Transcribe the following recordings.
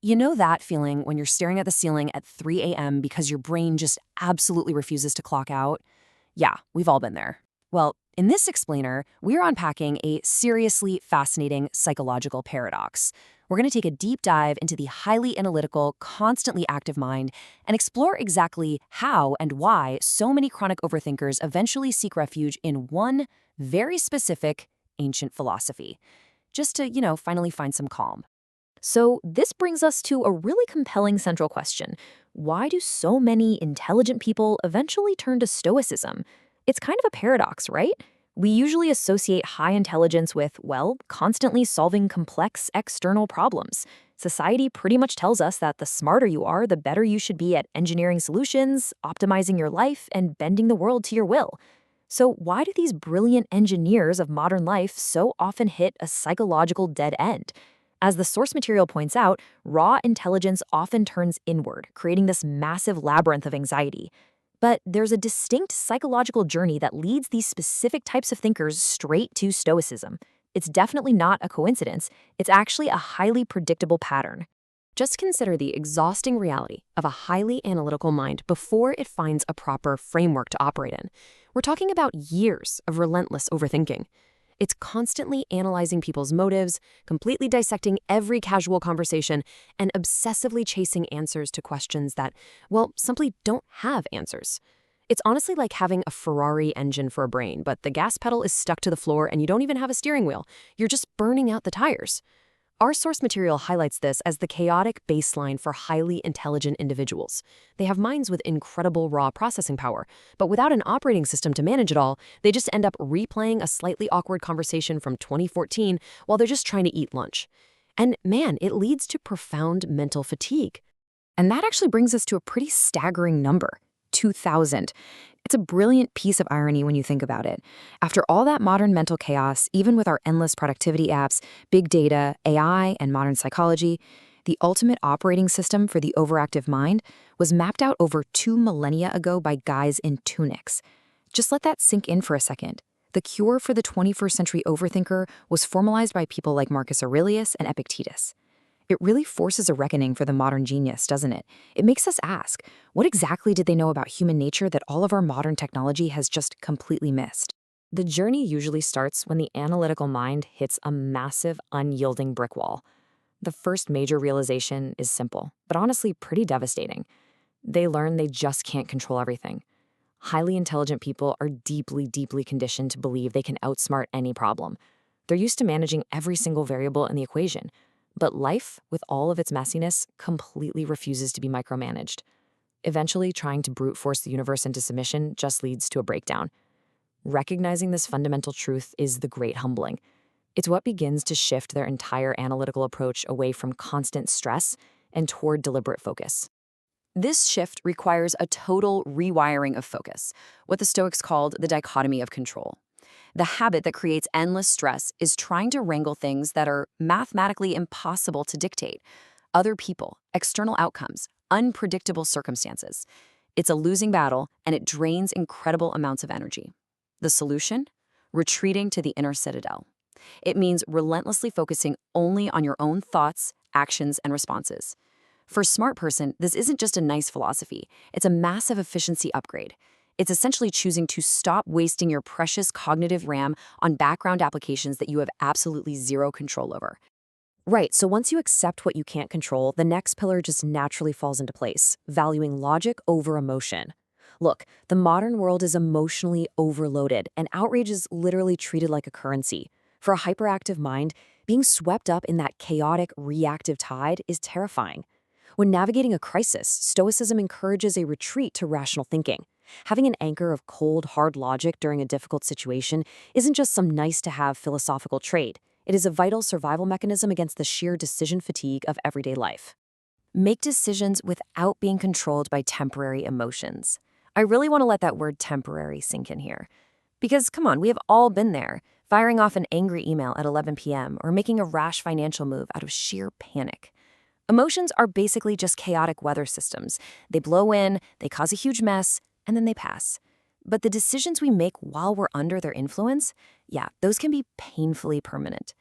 You know that feeling when you're staring at the ceiling at 3 a.m. because your brain just absolutely refuses to clock out? Yeah, we've all been there. Well, in this explainer, we're unpacking a seriously fascinating psychological paradox. We're going to take a deep dive into the highly analytical, constantly active mind and explore exactly how and why so many chronic overthinkers eventually seek refuge in one very specific ancient philosophy, just to, finally find some calm. So, this brings us to a really compelling central question. Why do so many intelligent people eventually turn to Stoicism? It's kind of a paradox, right? We usually associate high intelligence with, well, constantly solving complex external problems. Society pretty much tells us that the smarter you are, the better you should be at engineering solutions, optimizing your life, and bending the world to your will. So, why do these brilliant engineers of modern life so often hit a psychological dead end? As the source material points out, raw intelligence often turns inward, creating this massive labyrinth of anxiety. But there's a distinct psychological journey that leads these specific types of thinkers straight to Stoicism. It's definitely not a coincidence, it's actually a highly predictable pattern. Just consider the exhausting reality of a highly analytical mind before it finds a proper framework to operate in. We're talking about years of relentless overthinking. It's constantly analyzing people's motives, completely dissecting every casual conversation, and obsessively chasing answers to questions that, well, simply don't have answers. It's honestly like having a Ferrari engine for a brain, but the gas pedal is stuck to the floor and you don't even have a steering wheel. You're just burning out the tires. Our source material highlights this as the chaotic baseline for highly intelligent individuals. They have minds with incredible raw processing power, but without an operating system to manage it all, they just end up replaying a slightly awkward conversation from 2014 while they're just trying to eat lunch. And man, it leads to profound mental fatigue. And that actually brings us to a pretty staggering number, 2,000. It's a brilliant piece of irony when you think about it. After all that modern mental chaos, even with our endless productivity apps, big data, AI, and modern psychology, the ultimate operating system for the overactive mind was mapped out over 2 millennia ago by guys in tunics. Just let that sink in for a second. The cure for the 21st century overthinker was formalized by people like Marcus Aurelius and Epictetus. It really forces a reckoning for the modern genius, doesn't it? It makes us ask, what exactly did they know about human nature that all of our modern technology has just completely missed? The journey usually starts when the analytical mind hits a massive, unyielding brick wall. The first major realization is simple, but honestly pretty devastating. They learn they just can't control everything. Highly intelligent people are deeply, deeply conditioned to believe they can outsmart any problem. They're used to managing every single variable in the equation. But life, with all of its messiness, completely refuses to be micromanaged. Eventually, trying to brute force the universe into submission just leads to a breakdown. Recognizing this fundamental truth is the great humbling. It's what begins to shift their entire analytical approach away from constant stress and toward deliberate focus. This shift requires a total rewiring of focus, what the Stoics called the dichotomy of control. The habit that creates endless stress is trying to wrangle things that are mathematically impossible to dictate. Other people, external outcomes, unpredictable circumstances. It's a losing battle, and it drains incredible amounts of energy. The solution? Retreating to the inner citadel. It means relentlessly focusing only on your own thoughts, actions, and responses. For a smart person, this isn't just a nice philosophy. It's a massive efficiency upgrade. It's essentially choosing to stop wasting your precious cognitive RAM on background applications that you have absolutely zero control over. Right, so once you accept what you can't control, the next pillar just naturally falls into place, valuing logic over emotion. Look, the modern world is emotionally overloaded, and outrage is literally treated like a currency. For a hyperactive mind, being swept up in that chaotic, reactive tide is terrifying. When navigating a crisis, Stoicism encourages a retreat to rational thinking. Having an anchor of cold, hard logic during a difficult situation isn't just some nice-to-have philosophical trait. It is a vital survival mechanism against the sheer decision fatigue of everyday life. Make decisions without being controlled by temporary emotions. I really want to let that word temporary sink in here. Because, come on, we have all been there, firing off an angry email at 11 p.m. or making a rash financial move out of sheer panic. Emotions are basically just chaotic weather systems. They blow in, they cause a huge mess, and then they pass. But the decisions we make while we're under their influence, yeah, those can be painfully permanent.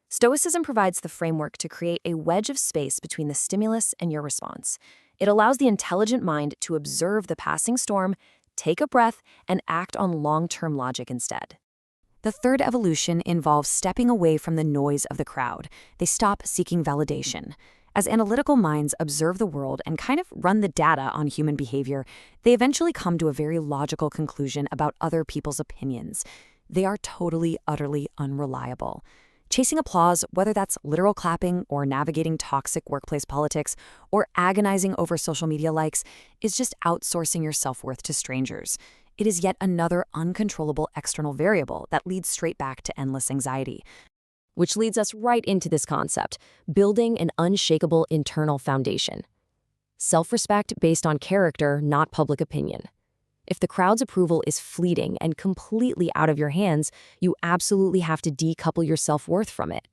Stoicism provides the framework to create a wedge of space between the stimulus and your response. It allows the intelligent mind to observe the passing storm, take a breath, and act on long-term logic instead. The third evolution involves stepping away from the noise of the crowd. They stop seeking validation. As analytical minds observe the world and kind of run the data on human behavior, they eventually come to a very logical conclusion about other people's opinions. They are totally, utterly unreliable. Chasing applause, whether that's literal clapping or navigating toxic workplace politics or agonizing over social media likes, is just outsourcing your self-worth to strangers. It is yet another uncontrollable external variable that leads straight back to endless anxiety. Which leads us right into this concept, building an unshakable internal foundation. Self-respect based on character, not public opinion. If the crowd's approval is fleeting and completely out of your hands, you absolutely have to decouple your self-worth from it.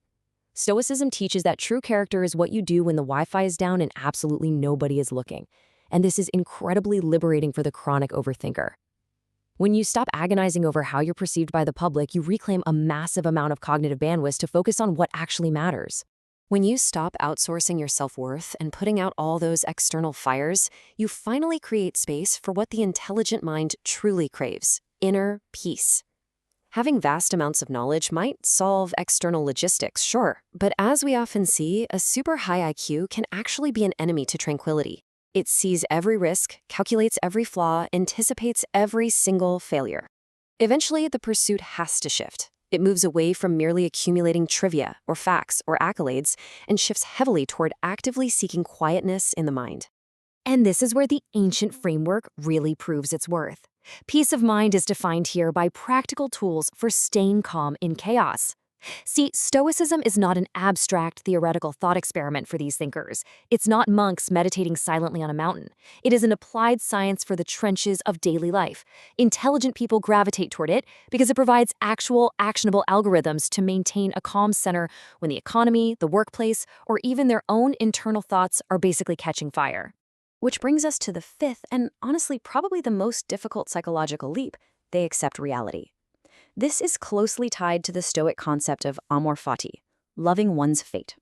Stoicism teaches that true character is what you do when the Wi-Fi is down and absolutely nobody is looking. And this is incredibly liberating for the chronic overthinker. When you stop agonizing over how you're perceived by the public, you reclaim a massive amount of cognitive bandwidth to focus on what actually matters. When you stop outsourcing your self-worth and putting out all those external fires, you finally create space for what the intelligent mind truly craves: inner peace. Having vast amounts of knowledge might solve external logistics, sure, but as we often see, a super high IQ can actually be an enemy to tranquility. It sees every risk, calculates every flaw, anticipates every single failure. Eventually, the pursuit has to shift. It moves away from merely accumulating trivia or facts or accolades and shifts heavily toward actively seeking quietness in the mind. And this is where the ancient framework really proves its worth. Peace of mind is defined here by practical tools for staying calm in chaos. See, Stoicism is not an abstract theoretical thought experiment for these thinkers. It's not monks meditating silently on a mountain. It is an applied science for the trenches of daily life. Intelligent people gravitate toward it because it provides actual, actionable algorithms to maintain a calm center when the economy, the workplace, or even their own internal thoughts are basically catching fire. Which brings us to the fifth and honestly probably the most difficult psychological leap: they accept reality. This is closely tied to the Stoic concept of amor fati, loving one's fate.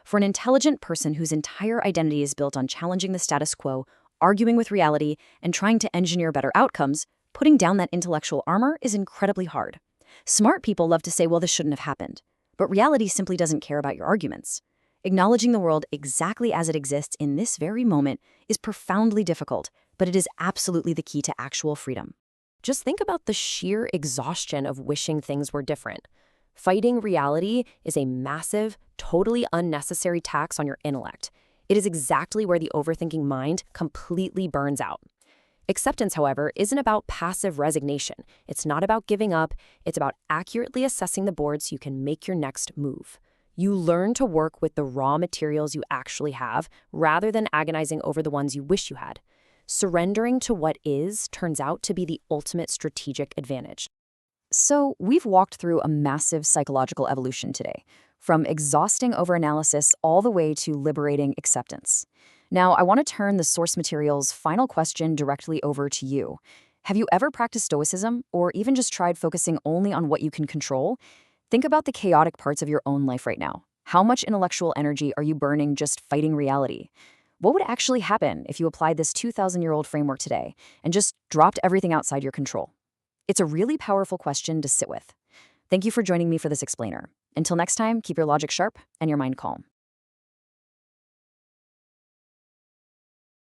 For an intelligent person whose entire identity is built on challenging the status quo, arguing with reality, and trying to engineer better outcomes, putting down that intellectual armor is incredibly hard. Smart people love to say, well, this shouldn't have happened. But reality simply doesn't care about your arguments. Acknowledging the world exactly as it exists in this very moment is profoundly difficult, but it is absolutely the key to actual freedom. Just think about the sheer exhaustion of wishing things were different. Fighting reality is a massive, totally unnecessary tax on your intellect. It is exactly where the overthinking mind completely burns out. Acceptance, however, isn't about passive resignation. It's not about giving up. It's about accurately assessing the board so you can make your next move. You learn to work with the raw materials you actually have rather than agonizing over the ones you wish you had. Surrendering to what is turns out to be the ultimate strategic advantage. So, we've walked through a massive psychological evolution today, from exhausting overanalysis all the way to liberating acceptance. Now, I want to turn the source material's final question directly over to you. Have you ever practiced Stoicism, or even just tried focusing only on what you can control? Think about the chaotic parts of your own life right now. How much intellectual energy are you burning just fighting reality? What would actually happen if you applied this 2,000-year-old framework today and just dropped everything outside your control? It's a really powerful question to sit with. Thank you for joining me for this explainer. Until next time, keep your logic sharp and your mind calm.